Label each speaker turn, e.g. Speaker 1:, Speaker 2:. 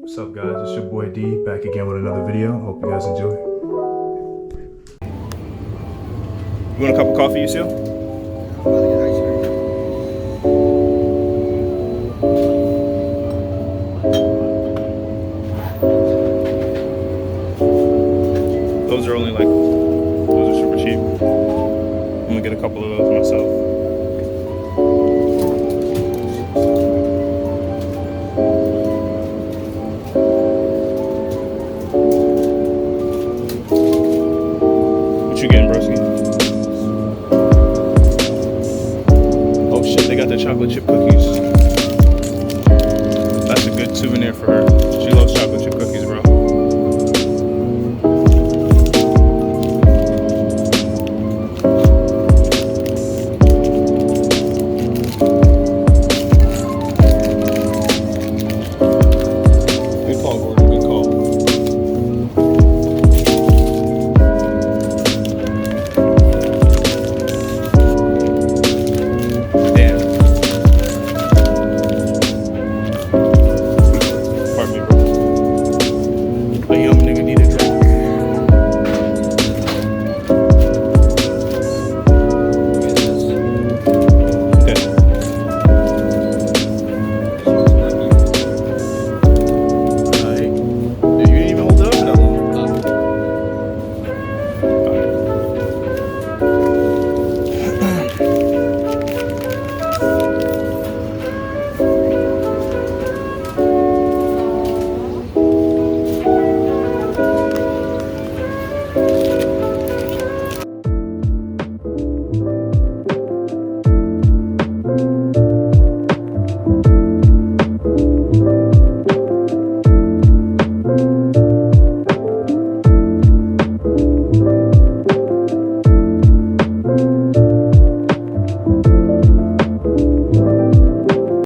Speaker 1: What's up, guys? It's your boy D, back again with another video. Hope you guys enjoy. You want a cup of coffee, you seal? Those are super cheap. I'm gonna get a couple of those myself. What you getting, broski? Oh shit, they got the chocolate chip cookies. That's a good souvenir for her. She loves chocolate chip